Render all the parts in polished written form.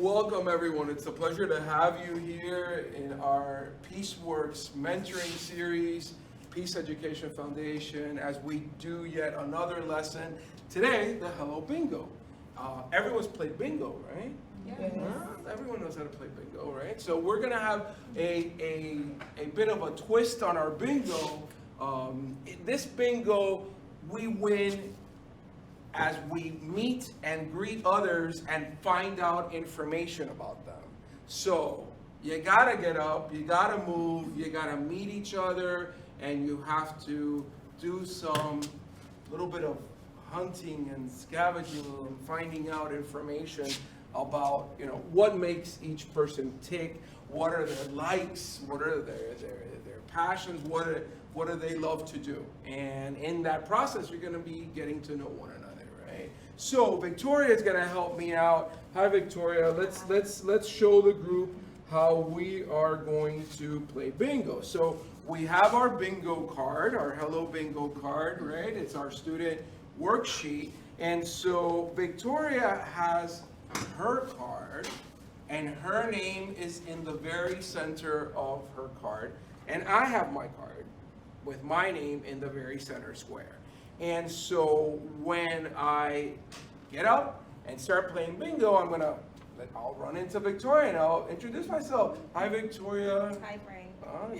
Welcome everyone. It's a pleasure to have you here in our PeaceWorks mentoring series, Peace Education Foundation, as we do yet another lesson. Today, the Hello Bingo. Everyone's played bingo, right? Yes. Everyone knows how to play bingo, right? So we're gonna have a bit of a twist on our bingo. This bingo, we win as we meet and greet others and find out information about them. So you gotta get up, you gotta move, you gotta meet each other, and you have to do some little bit of hunting and scavenging and finding out information about, what makes each person tick, what are their likes, what are their passions, what do they love to do. And in that process, you're gonna be getting to know one another. So Victoria is going to help me out. Hi Victoria, let's show the group how we are going to play bingo. So we have our bingo card, our Hello Bingo card, right? It's our student worksheet. And so Victoria has her card and her name is in the very center of her card. And I have my card with my name in the very center square. And so when I get up and start playing bingo, I'll run into Victoria and I'll introduce myself. Hi, Victoria. Hi, Frank.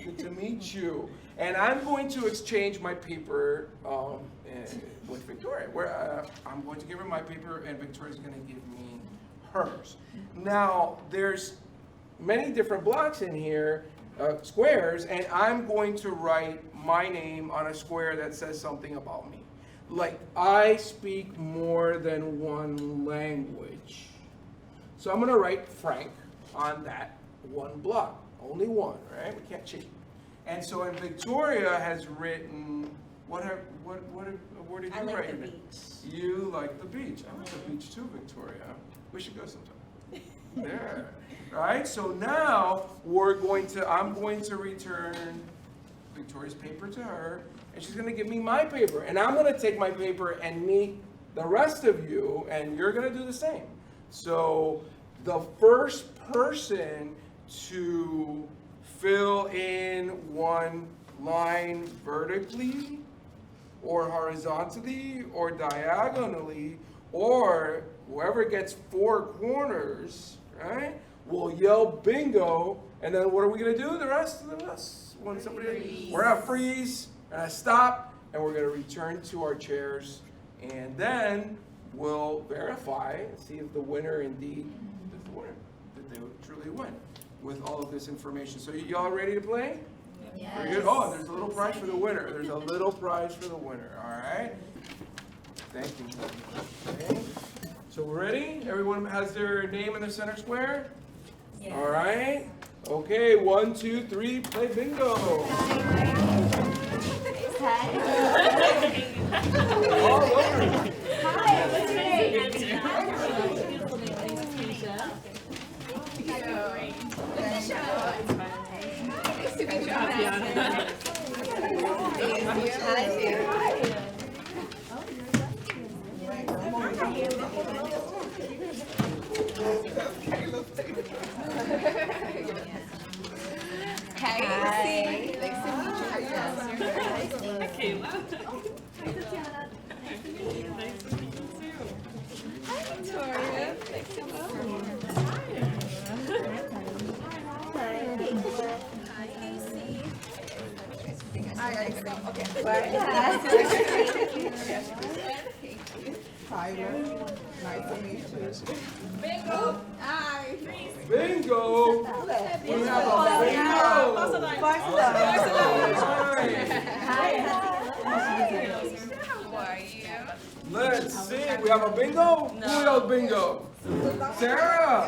Good to meet you. And I'm going to exchange my paper with Victoria. I'm going to give her my paper and Victoria's going to give me hers. Now, there's many different blocks in here, squares, and I'm going to write my name on a square that says something about me. Like, I speak more than one language. So I'm going to write Frank on that one block. Only one, right? We can't cheat. And so, and Victoria has written, what did you I like write? the beach. You like the beach. I like the beach too, Victoria. We should go sometime. There. Right? So now I'm going to return Victoria's paper to her, and she's going to give me my paper. And I'm going to take my paper and meet the rest of you, and you're going to do the same. So the first person to fill in one line vertically or horizontally or diagonally, or whoever gets four corners, right, will yell bingo. And then what are we going to do the rest of us? When we're going to freeze, we're going to stop, and we're going to return to our chairs, and then we'll verify and see if the winner indeed is the winner, that they would truly win with all of this information. So y'all ready to play? Yes. Very good. Oh, there's a little prize for the winner. There's a little prize for the winner. All right. Thank you. Okay. So we're ready? Everyone has their name in the center square? Yes. All right. Okay, 1, 2, 3, play bingo. Hi. All over. Hi, what's your name? Beautiful name. My name is Keisha. Nice to meet you. Hi. Nice to meet you. Kayla. Nice to meet you too. Hi, Victoria. Nice to meet you. Hi, Casey. Tyler, nice to meet you. Bingo. Hi. Bingo. We have a bingo. How are you? Let's see. We have a bingo. Who else bingo? Sarah.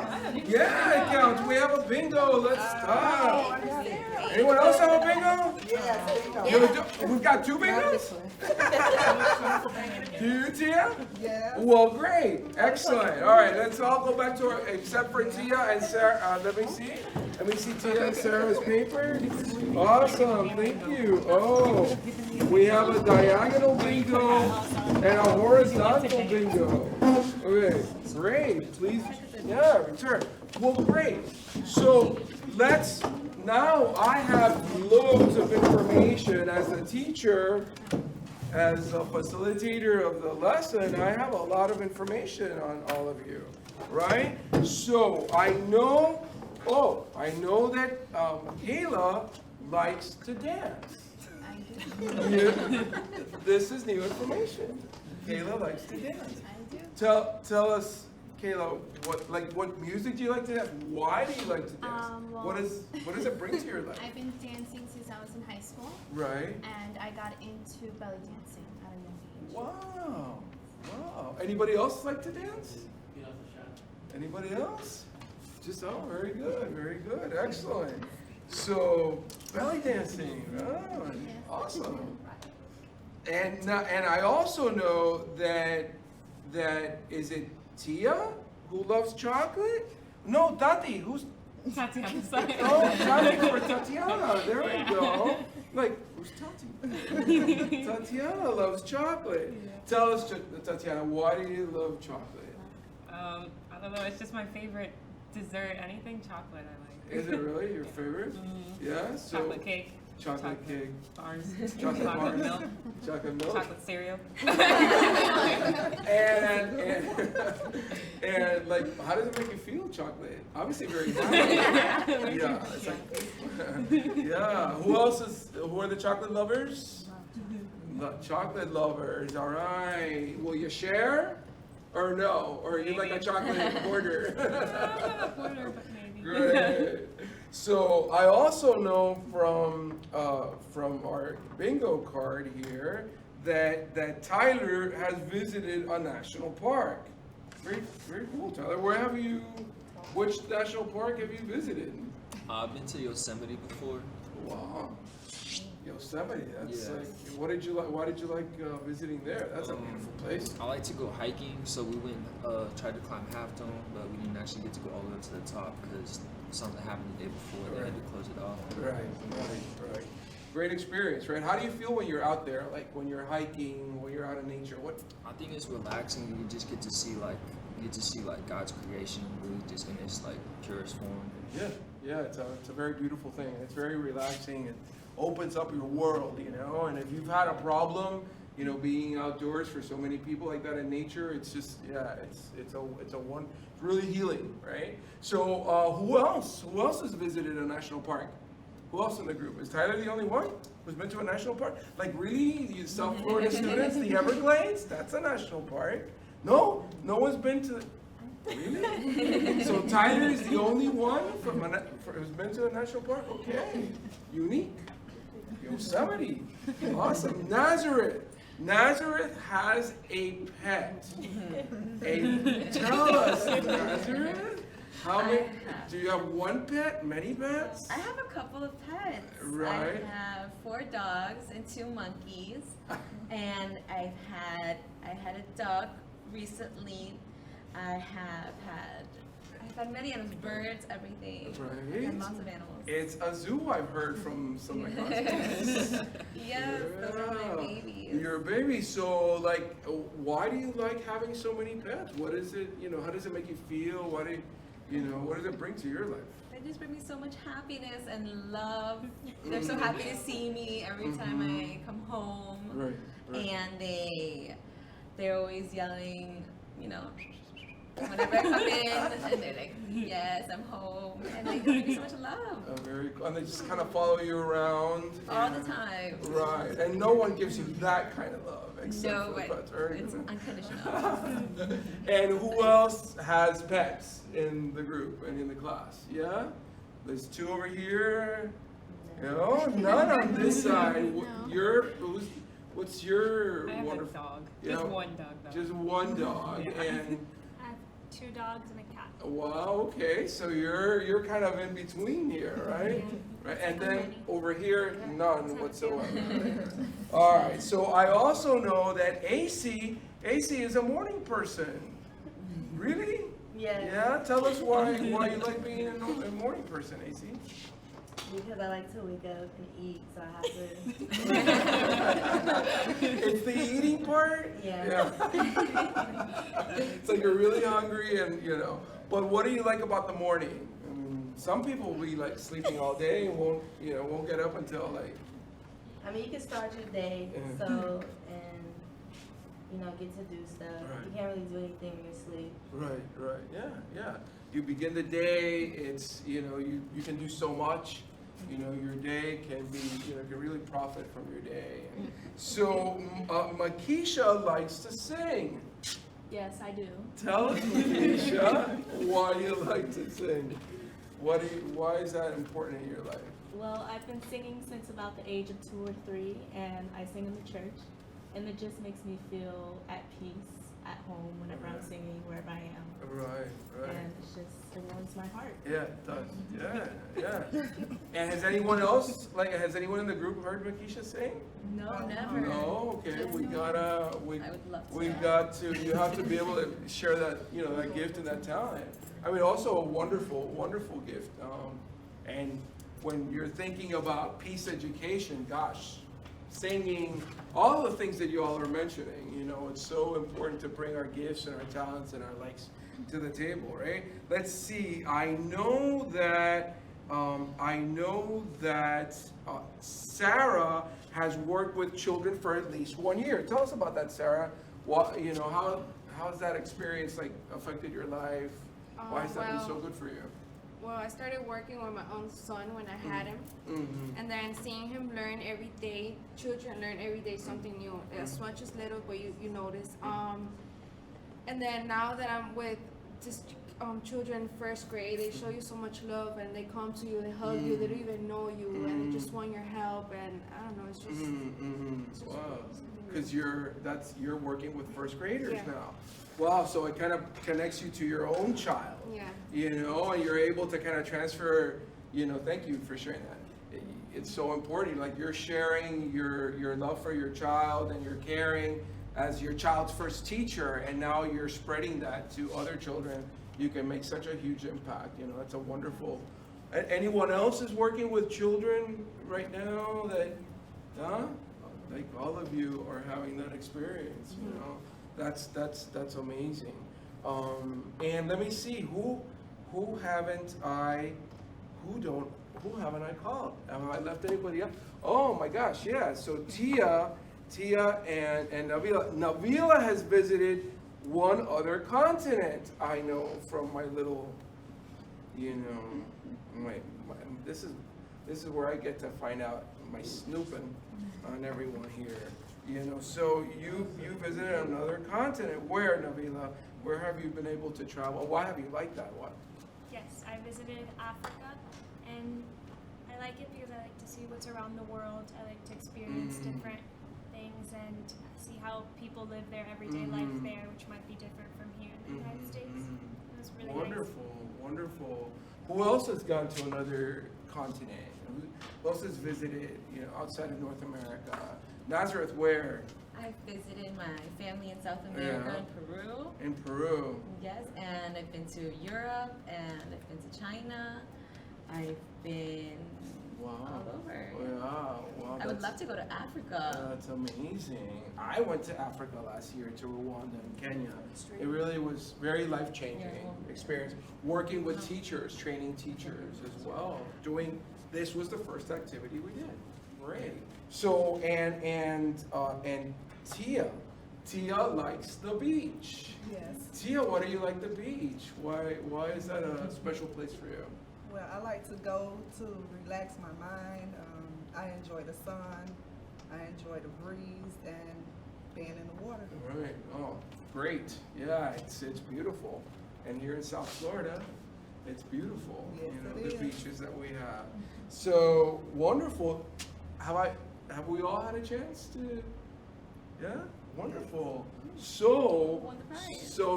Yeah, it counts. We have a bingo. Let's start. Anyone else have a bingo? Yes, We've got two bingos? Two, Tia? yeah. Well, great. Excellent. All right, let's all go back to our, except for Tia and Sarah. Let me see Tia and Sarah's paper. Awesome. Thank you. Oh, we have a diagonal bingo and a horizontal bingo. good. Great. Please, yeah, return. Well, great. So now I have loads of information as a teacher, as a facilitator of the lesson. I have a lot of information on all of you, right? So I know that Kayla likes to dance. Yeah. This is new information. Kayla likes to dance. I do. Tell us, Kayla, what music do you like to dance? Why do you like to dance? Well, what does it bring to your life? I've been dancing since I was in high school, Right. and I got into belly dancing at a young age. Wow. Wow. Anybody else like to dance? Anybody else? Very good, very good, excellent. So belly dancing, awesome. And I also know that is it Tia who loves chocolate? No, Tati, who's Tatiana, sorry. oh, Tati for Tatiana. There we go. Like, who's Tati? Tatiana loves chocolate. Tell us, Tatiana, why do you love chocolate? I don't know, it's just my favorite dessert. Anything chocolate I like. Is it really your favorite? Yeah. So Chocolate cake. chocolate cake, Bars. chocolate bars, milk. chocolate milk, Chocolate cereal. and like, how does it make you feel? Chocolate, obviously very happy. Yeah. It's like, yeah. Who are the chocolate lovers? Chocolate lovers. All right. Will you share? Or no? Or you like a chocolate hoarder? Not a quarter, but maybe. Great. So I also know from our bingo card here that Tyler has visited a national park. Very, very cool, Tyler. Which national park have you visited? I've been to Yosemite before. Wow. Yosemite, that's Yeah. like, why did you like visiting there? That's a beautiful place. I like to go hiking, so we went tried to climb Half Dome, but we didn't actually get to go all the way to the top because something happened the day before. They had to close it off. Right. Great experience, right? How do you feel when you're out there, like when you're hiking, when you're out in nature? What? I think it's relaxing. You just get to see God's creation really just in its like purest form. Yeah, it's a very beautiful thing. It's very relaxing. It opens up your world, and if you've had a problem, being outdoors for so many people like that in nature, it's just, it's really healing, right? So who else has visited a national park? Who else in the group? Is Tyler the only one who's been to a national park? Like, really? You South Florida students, the Everglades? That's a national park. No one's been to. Really? So Tyler is the only one who's been to a national park? Okay. Unique. Yosemite. Awesome. Nazareth has a pet. Tell us, Nazareth. How many? Do you have one pet? Many pets? I have a couple of pets. Right. I have 4 dogs and 2 monkeys, and I had a duck recently. I've had many animals, birds, everything. Right. I've had lots of animals. It's a zoo, I've heard from some of my classmates. Yes, those are my babies. Your baby. So, like, why do you like having so many pets? What is it? How does it make you feel? What does it bring to your life? They just bring me so much happiness and love. They're so happy to see me every time I come home. Right. And they're always yelling, whenever I come in, and they're like, yes, I'm home. And they give me so much love. Very cool. And they just kind of follow you around. All the time. Right. And no one gives you that kind of love except No for way. the pets. Very It's cool. unconditional. And who else has pets in the group and in the class? Yeah? There's 2 over here. No, none on this side. No. What's your I have a wonderful dog. Yeah. Just one dog though. Just one dog. Yeah. And I have 2 dogs and a cat. wow, okay. So you're kind of in between here, right? Right. And then over here, none whatsoever. All right. So I also know that AC is a morning person. Really? Yes, Yeah. Tell us why you like being a morning person, AC. because I like to wake up and eat, so I have to. It's the eating part? Yeah. It's like you're really hungry, and But what do you like about the morning? I mean, some people will be like sleeping all day and won't get up until like. I mean, you can start your day, Yeah. and get to do stuff. Right. You can't really do anything when you're asleep. Right, yeah. You begin the day, it's, you can do so much. Your day can be, can really profit from your day. So, Makisha likes to sing. Yes, I do. Tell us, Makisha, why you like to sing. Why is that important in your life? Well, I've been singing since about the age of 2 or 3, and I sing in the church, and it just makes me feel at peace at home whenever I'm singing, wherever I am. Right. And it warms my heart. Yeah, it does. Yeah. And has anyone in the group heard Makisha sing? No, never. No, okay. I would love to. We've got to. You have to be able to share that, that gift and that talent. I mean, also a wonderful, wonderful gift. And when you're thinking about peace education, gosh, singing, all the things that you all are mentioning, it's so important to bring our gifts and our talents and our likes to the table, right? Let's see. I know that Sarah has worked with children for at least 1 year. Tell us about that, Sarah. What, how's that experience affected your life? Why has that been so good for you? Well, I started working with my own son when I had him, and then seeing him learn every day. Children learn every day something new, as much as little, but you notice. And then now that I'm with just children first grade, they show you so much love, and they come to you, they hug you, they don't even know you, and they just want your help. And I don't know, it's just. Wow, because you're working with first graders Yeah. now. Wow, so it kind of connects you to your own child. Yeah. And you're able to kind of transfer, thank you for sharing that. It's so important, like you're sharing your love for your child, and you're caring as your child's first teacher, and now you're spreading that to other children. You can make such a huge impact, that's a wonderful. Anyone else is working with children right now like all of you are having that experience, That's amazing. And let me see, who haven't I called? Have I left anybody out? Oh my gosh, yeah. So Tia and Navila. Navila has visited one other continent. I know from my little, this is where I get to find out my snooping on everyone here. So you visited another continent. Where, Navila? Where have you been able to travel? Why have you liked that one? Yes, I visited Africa, and I like it because I like to see what's around the world. I like to experience different things and see how people live their everyday life there, which might be different from here in the United States. It was really Wonderful. Who else has gone to another continent? Who else has visited, outside of North America? Nazareth, where? I've visited my family in South America, in Peru. In Peru. Yes, and I've been to Europe, and I've been to China. I've been all over. Wow. I would love to go to Africa. That's amazing. I went to Africa last year, to Rwanda and Kenya. It really was very life-changing experience. Working with teachers, training teachers as well. This was the first activity we did. Great. So, and Tia likes the beach. Yes. Tia, why do you like the beach? Why is that a special place for you? Well, I like to go to relax my mind. I enjoy the sun. I enjoy the breeze and being in the water. All right. Oh, great. Yeah, it's beautiful. And here in South Florida, it's beautiful. Yes, the it is. beaches that we have. So wonderful. Have we all had a chance to? Yeah, wonderful. So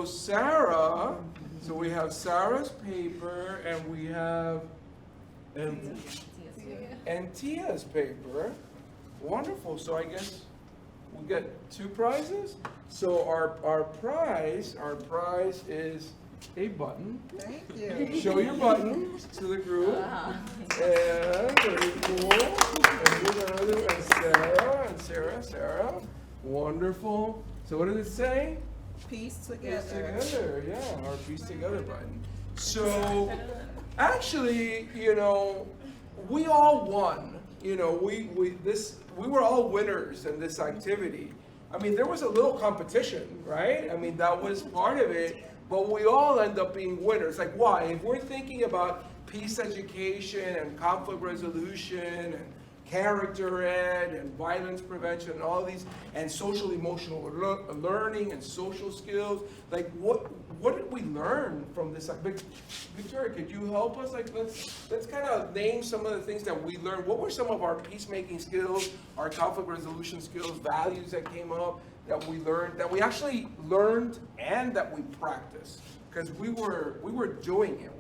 Sarah. So we have Sarah's paper, and we have and Tia's paper. Wonderful. So I guess we get 2 prizes. So our prize is a button. Thank you. Show your button to the group. And very cool. And Sarah. Wonderful. So what does it say? Piece Piece together. together, yeah, our piece together button. So, actually, you know, we all won. You know, we were all winners in this activity. I mean, there was a little competition, right? I mean, that was part of it, but we all end up being winners. Like, why? If we're thinking about peace education and conflict resolution and character ed and violence prevention and all these, and social emotional learning and social skills, like what did we learn from this? Victoria, could you help us? Like, let's kind of name some of the things that we learned. What were some of our peacemaking skills, our conflict resolution skills, values that came up that we learned, that we actually learned and that we practiced? Because we were doing it.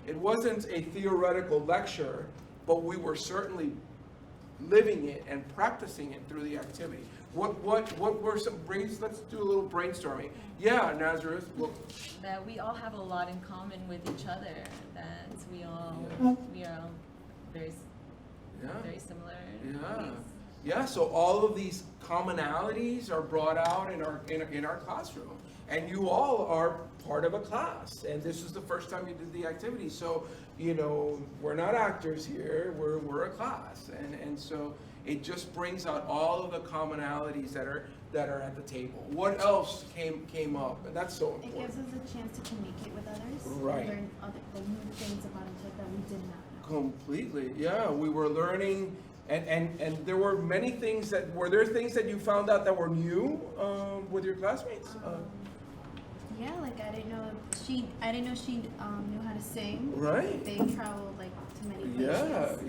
It wasn't a theoretical lecture, but we were certainly living it and practicing it through the activity. What were some let's do a little brainstorming. Yeah, Nazareth. Well, That we all have a lot in common with each other. That we are all very similar. yeah. Yeah, so all of these commonalities are brought out in our classroom. And you all are part of a class. And this is the first time you did the activity. So, you know, we're not actors here, we're a class. And so it just brings out all of the commonalities that are at the table. What else came up? And that's so It important. gives us a chance to communicate with others. Right. Learn new things about each other that we did not know. Completely, yeah. We were learning, and there were many things were there things that you found out that were new with your classmates? Yeah, like I didn't know she knew how to sing. Right. They traveled like to many places.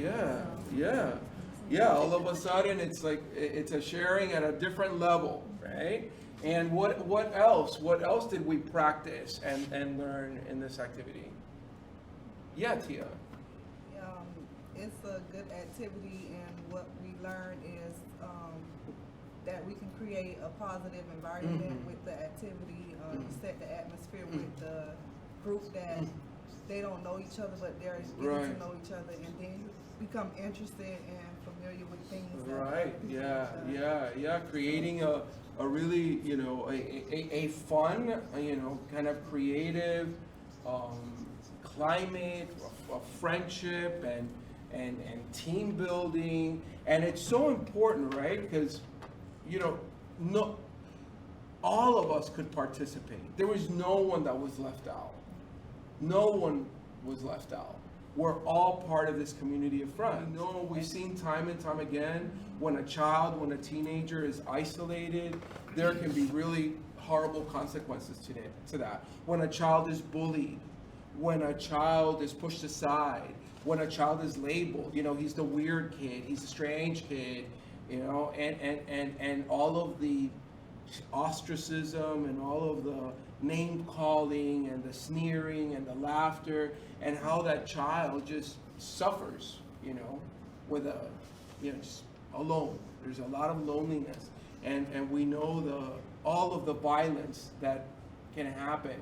Yeah. All of a sudden, it's like it's a sharing at a different level, right? And what else? What else did we practice and learn in this activity? Yeah, Tia. It's a good activity, and what we learn is that we can create a positive environment with the activity, set the atmosphere with the group that they don't know each other, but they're getting to know each other, and then you become interested and familiar with things. Right. Yeah. Creating a really, you know, a fun, you know, kind of creative climate of friendship and team building. And it's so important, right? Because, you know, all of us could participate. There was no one that was left out. No one was left out. We're all part of this community of friends. You know, we've seen time and time again, when a teenager is isolated, there can be really horrible consequences to that. When a child is bullied, when a child is pushed aside, when a child is labeled, you know, he's the weird kid, he's a strange kid, you know, and all of the ostracism and all of the name calling and the sneering and the laughter, and how that child just suffers, you know, just alone. There's a lot of loneliness, and we know all of the violence that can happen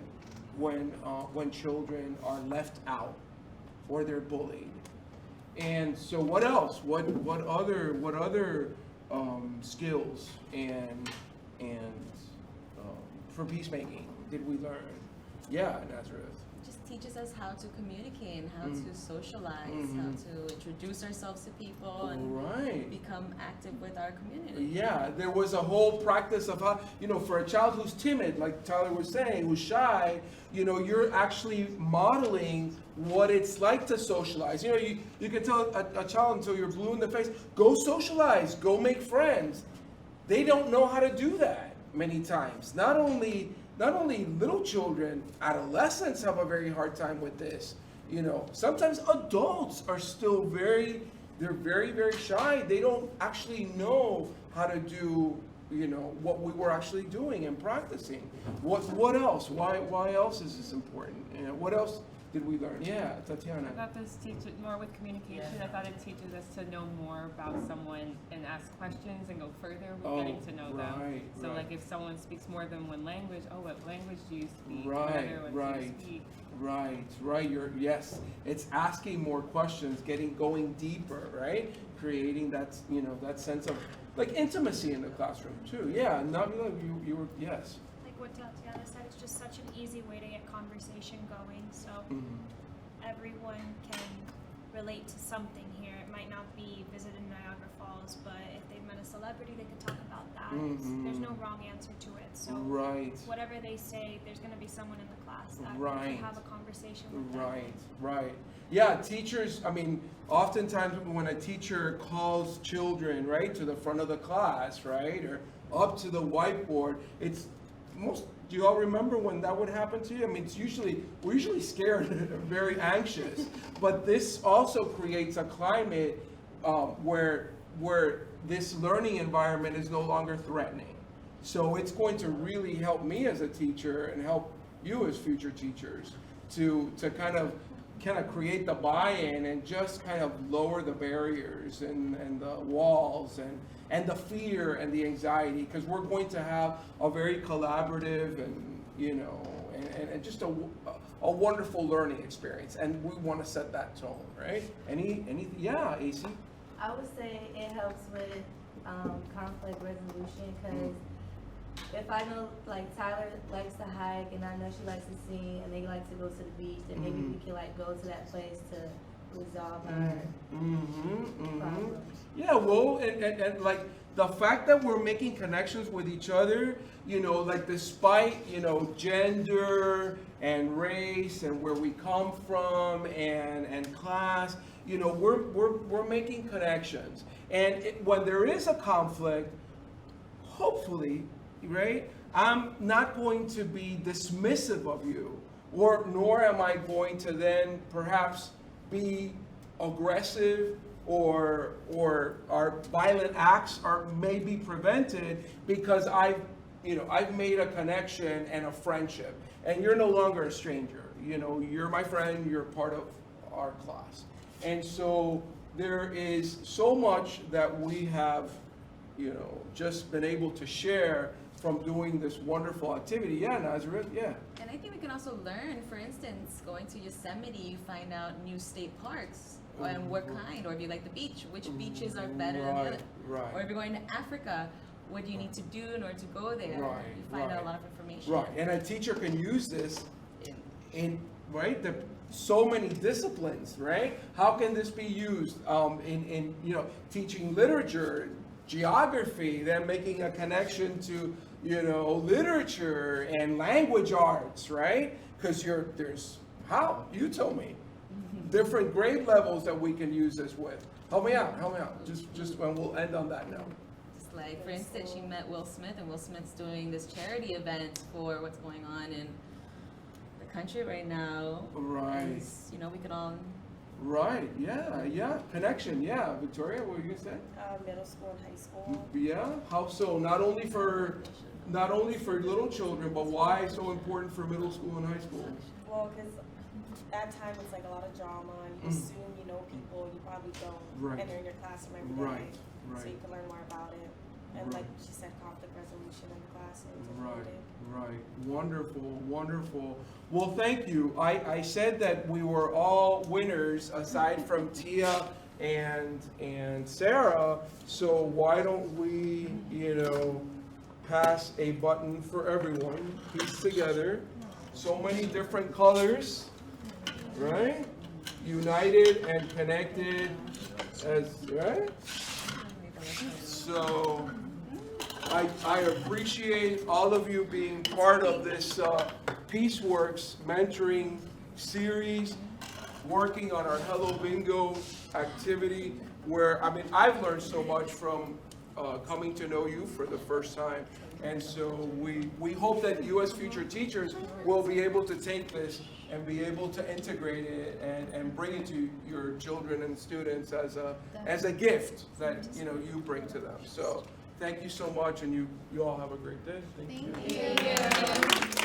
when children are left out or they're bullied. And so what else? What other skills and for peacemaking did we learn? Yeah, Nazareth. Just teaches us how to communicate and how to socialize, how to introduce ourselves to people and become active with our community. Yeah, there was a whole practice of how, you know, for a child who's timid, like Tyler was saying, who's shy, you know, you're actually modeling what it's like to socialize. You know, you can tell a child until you're blue in the face, go socialize, go make friends. They don't know how to do that many times. Not only little children, adolescents have a very hard time with this. You know, sometimes adults are still very, very shy. They don't actually know how to do, you know, what we were actually doing and practicing. What else? Why else is this important? You know, what else did we learn? Yeah, Tatiana. I thought this teaches more with communication. I thought it teaches us to know more about someone and ask questions and go further with getting to know them. So like if someone speaks more than one language, what language do you speak? What other ones do you speak? Right. It's asking more questions, going deeper, right? Creating that, you know, that sense of like intimacy in the classroom too. Yeah, not like you were, yes. Like what to Tatiana said, it's just such an easy way to get conversation going. So everyone can relate to something here. It might not be visiting Niagara Falls, but if they've met a celebrity, they could talk about that. There's no wrong answer to it. So whatever they say, there's going to be someone in the class that can have a conversation with them. Right. Yeah, teachers, I mean, oftentimes when a teacher calls children, right, to the front of the class, right, or up to the whiteboard, it's most, do you all remember when that would happen to you? I mean, we're usually scared and very anxious, but this also creates a climate where this learning environment is no longer threatening. So it's going to really help me as a teacher and help you as future teachers to kind of create the buy-in and just kind of lower the barriers and the walls and the fear and the anxiety, because we're going to have a very collaborative and just a wonderful learning experience, and we want to set that tone, right? Yeah, AC? I would say it helps with conflict resolution, because if I know, like, Tyler likes to hike and I know she likes to sing and they like to go to the beach, then maybe we can, like, go to that place to resolve our problems. Yeah, well, and like the fact that we're making connections with each other, like despite, gender and race and where we come from and class, we're making connections. And when there is a conflict, hopefully, right, I'm not going to be dismissive of you, nor am I going to then perhaps be aggressive, or our violent acts may be prevented because I've made a connection and a friendship, and you're no longer a stranger. You're my friend, you're part of our class. And so there is so much that we have, just been able to share from doing this wonderful activity. Yeah, Nazareth, yeah. And I think we can also learn, for instance, going to Yosemite, you find out new state parks and what kind, or if you like the beach, which beaches are better than the other. Or if you're going to Africa, what do you need to do in order to go there? You find out a lot of information. Right, and a teacher can use this in so many disciplines, right? How can this be used in teaching literature, geography, then making a connection to literature and language arts, right? Because you told me different grade levels that we can use this with. Help me out. Just and we'll end on that note. Just like, for instance, she met Will Smith, and Will Smith's doing this charity event for what's going on in the country right now. Right. We could all. Right. Yeah. Connection. Yeah. Victoria, what were you gonna say? Middle school and high school. Yeah. How so? Not only for little children, but why so important for middle school and high school? Well, because at time it's like a lot of drama, and you assume you know people, you probably don't, and they're in your classroom every day, so you can learn more about it. And like she said, conflict resolution in the classroom. Right. Wonderful. Well, thank you. I said that we were all winners aside from Tia and Sarah. So why don't we, pass a button for everyone, piece together. So many different colors, right? United and connected right? So I appreciate all of you being part of this PeaceWorks mentoring series, working on our Hello Bingo activity, where, I've learned so much from coming to know you for the first time. And so we hope that you as future teachers will be able to take this and be able to integrate it and bring it to your children and students as a gift that you bring to them. So thank you so much, and you all have a great day. Thank you.